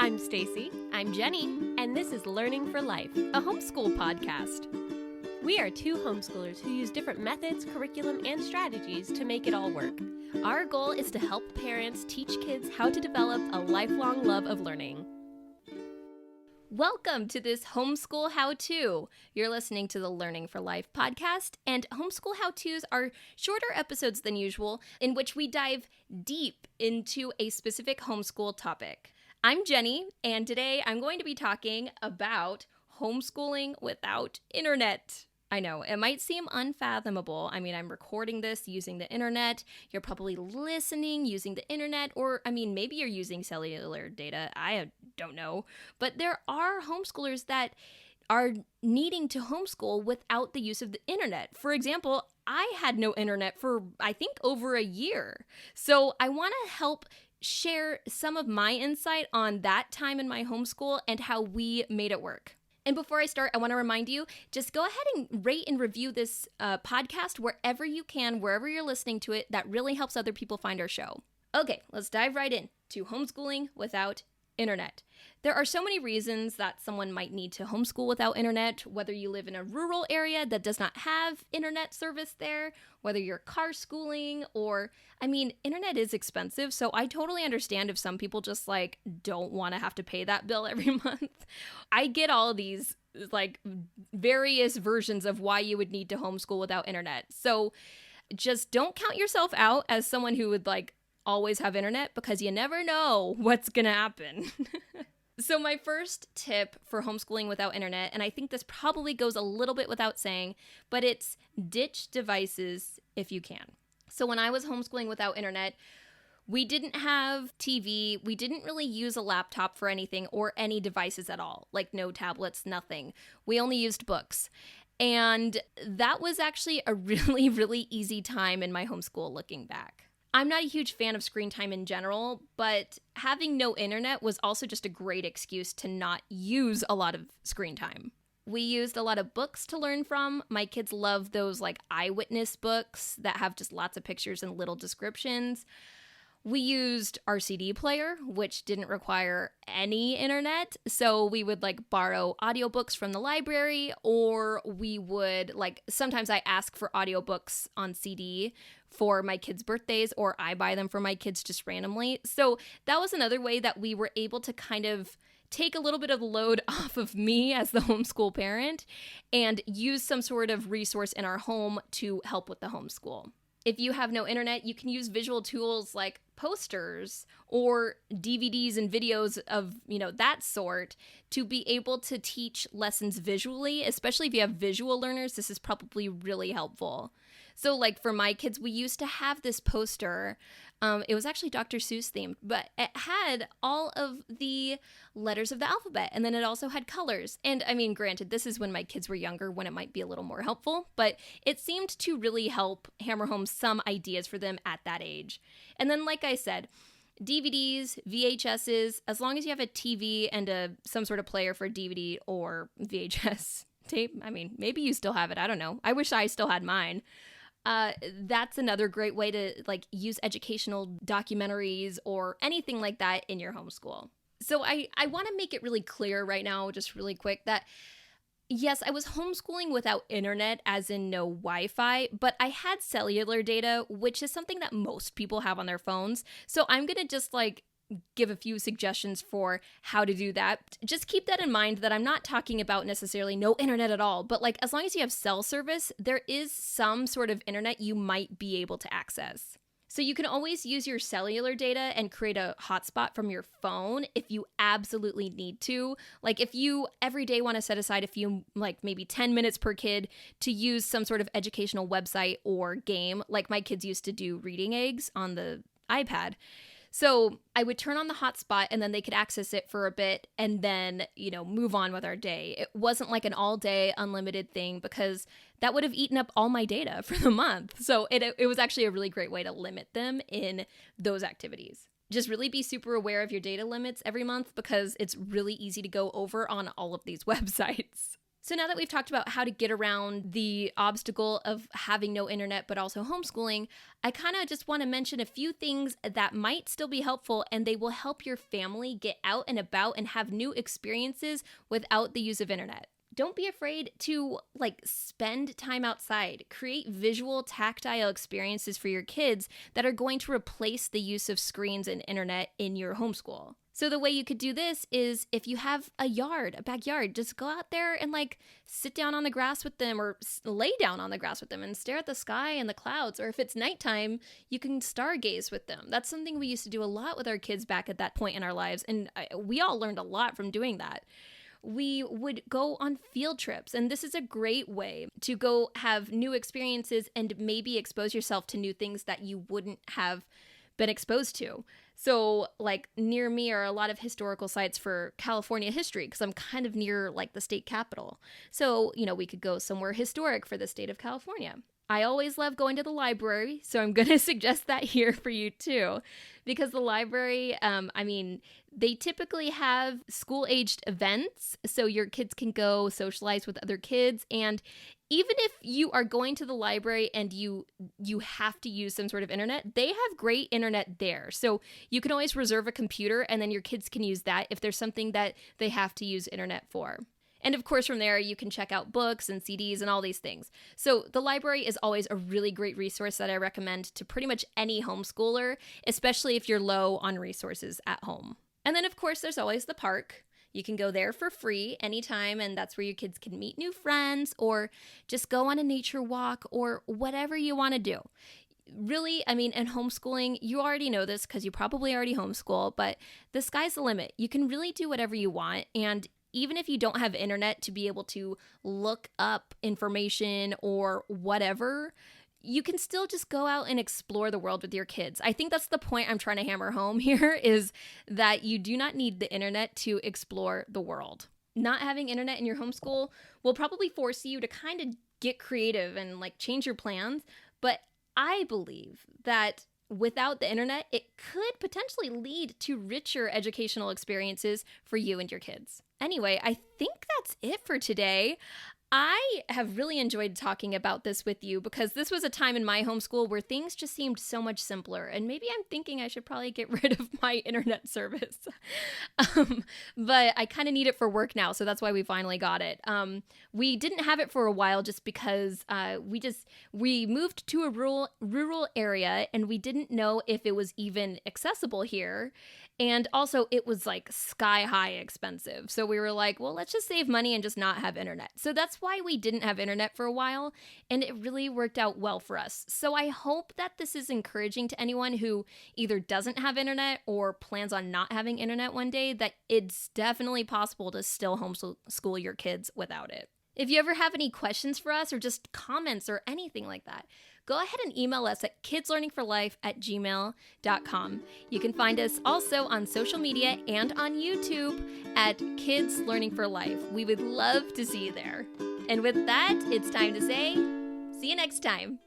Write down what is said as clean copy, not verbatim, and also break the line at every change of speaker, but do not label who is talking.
I'm Stacey.
I'm Jenny.
And this is Learning for Life,
a homeschool podcast.
We are two homeschoolers who use different methods, curriculum, and strategies to make it all work.
Our goal is to help parents teach kids how to develop a lifelong love of learning. Welcome to this Homeschool How-To. You're listening to the Learning for Life podcast, and Homeschool How-Tos are shorter episodes than usual in which we dive deep into a specific homeschool topic. I'm Jenny, and today I'm going to be talking about homeschooling without internet. I know, it might seem unfathomable. I mean, I'm recording this using the internet. You're probably listening using the internet, or, maybe you're using cellular data. I don't know. But there are homeschoolers that are needing to homeschool without the use of the internet. For example, I had no internet for, I think, over a year. So I want to help share some of my insight on that time in my homeschool and how we made it work. And before I start, I want to remind you, just go ahead and rate and review this podcast wherever you can, wherever you're listening to it. That really helps other people find our show. Okay, let's dive right in to homeschooling without internet. There are so many reasons that someone might need to homeschool without internet, whether you live in a rural area that does not have internet service there, whether you're car schooling, or, internet is expensive, so I totally understand if some people just, don't want to have to pay that bill every month. I get all of these, various versions of why you would need to homeschool without internet. So just don't count yourself out as someone who would, always have internet, because you never know what's gonna happen. So my first tip for homeschooling without internet, and I think this probably goes a little bit without saying, but it's ditch devices if you can. So when I was homeschooling without internet, we didn't have TV, we didn't really use a laptop for anything or any devices at all, no tablets, nothing. We only used books. And that was actually a really, really easy time in my homeschool looking back. I'm not a huge fan of screen time in general, but having no internet was also just a great excuse to not use a lot of screen time. We used a lot of books to learn from. My kids love those eyewitness books that have just lots of pictures and little descriptions. We used our CD player, which didn't require any internet. So we would borrow audiobooks from the library, or we would sometimes I ask for audiobooks on CD for my kids' birthdays, or I buy them for my kids just randomly. So that was another way that we were able to kind of take a little bit of the load off of me as the homeschool parent and use some sort of resource in our home to help with the homeschool. If you have no internet, you can use visual tools like posters or DVDs and videos of, that sort to be able to teach lessons visually, especially if you have visual learners. This is probably really helpful. So for my kids, we used to have this poster. It was actually Dr. Seuss themed, but it had all of the letters of the alphabet, and then it also had colors. And granted, this is when my kids were younger, when it might be a little more helpful, but it seemed to really help hammer home some ideas for them at that age. And then, like I said, DVDs, VHSs, as long as you have a TV and some sort of player for DVD or VHS tape. Maybe you still have it. I don't know. I wish I still had mine. That's another great way to use educational documentaries or anything like that in your homeschool. So I want to make it really clear right now, just really quick, that yes, I was homeschooling without internet, as in no Wi-Fi, but I had cellular data, which is something that most people have on their phones. So I'm going to just give a few suggestions for how to do that. Just keep that in mind, that I'm not talking about necessarily no internet at all, but as long as you have cell service, there is some sort of internet you might be able to access. So you can always use your cellular data and create a hotspot from your phone if you absolutely need to. If you every day want to set aside a few, maybe 10 minutes per kid to use some sort of educational website or game, like my kids used to do reading eggs on the iPad. So I would turn on the hotspot and then they could access it for a bit and then, move on with our day. It wasn't an all day unlimited thing, because that would have eaten up all my data for the month. So it was actually a really great way to limit them in those activities. Just really be super aware of your data limits every month, because it's really easy to go over on all of these websites. So now that we've talked about how to get around the obstacle of having no internet, but also homeschooling, I kind of just want to mention a few things that might still be helpful, and they will help your family get out and about and have new experiences without the use of internet. Don't be afraid to spend time outside. Create visual, tactile experiences for your kids that are going to replace the use of screens and internet in your homeschool. So the way you could do this is if you have a backyard, just go out there and sit down on the grass with them or lay down on the grass with them and stare at the sky and the clouds. Or if it's nighttime, you can stargaze with them. That's something we used to do a lot with our kids back at that point in our lives. And we all learned a lot from doing that. We would go on field trips, and this is a great way to go have new experiences and maybe expose yourself to new things that you wouldn't have been exposed to. So near me are a lot of historical sites for California history because I'm kind of near the state capital. So, we could go somewhere historic for the state of California. I always love going to the library, so I'm going to suggest that here for you too, because the library, they typically have school-aged events, so your kids can go socialize with other kids, and even if you are going to the library and you have to use some sort of internet, they have great internet there. So you can always reserve a computer, and then your kids can use that if there's something that they have to use internet for. And of course, from there, you can check out books and CDs and all these things. So the library is always a really great resource that I recommend to pretty much any homeschooler, especially if you're low on resources at home. And then, of course, there's always the park. You can go there for free anytime, and that's where your kids can meet new friends or just go on a nature walk or whatever you want to do. Really, in homeschooling, you already know this because you probably already homeschool, but the sky's the limit. You can really do whatever you want, and even if you don't have internet to be able to look up information or whatever, you can still just go out and explore the world with your kids. I think that's the point I'm trying to hammer home here, is that you do not need the internet to explore the world. Not having internet in your homeschool will probably force you to kind of get creative and change your plans, but I believe that without the internet, it could potentially lead to richer educational experiences for you and your kids. Anyway, I think that's it for today. I have really enjoyed talking about this with you because this was a time in my homeschool where things just seemed so much simpler, and maybe I'm thinking I should probably get rid of my internet service. But I kind of need it for work now, so that's why we finally got it. We didn't have it for a while just because we moved to a rural area, and we didn't know if it was even accessible here. And also, it was sky high expensive. So we were like, well, let's just save money and just not have internet. So that's why we didn't have internet for a while. And it really worked out well for us. So I hope that this is encouraging to anyone who either doesn't have internet or plans on not having internet one day, that it's definitely possible to still homeschool your kids without it. If you ever have any questions for us or just comments or anything like that, go ahead and email us at kidslearningforlife@gmail.com. You can find us also on social media and on YouTube at Kids Learning for Life. We would love to see you there. And with that, it's time to say, see you next time.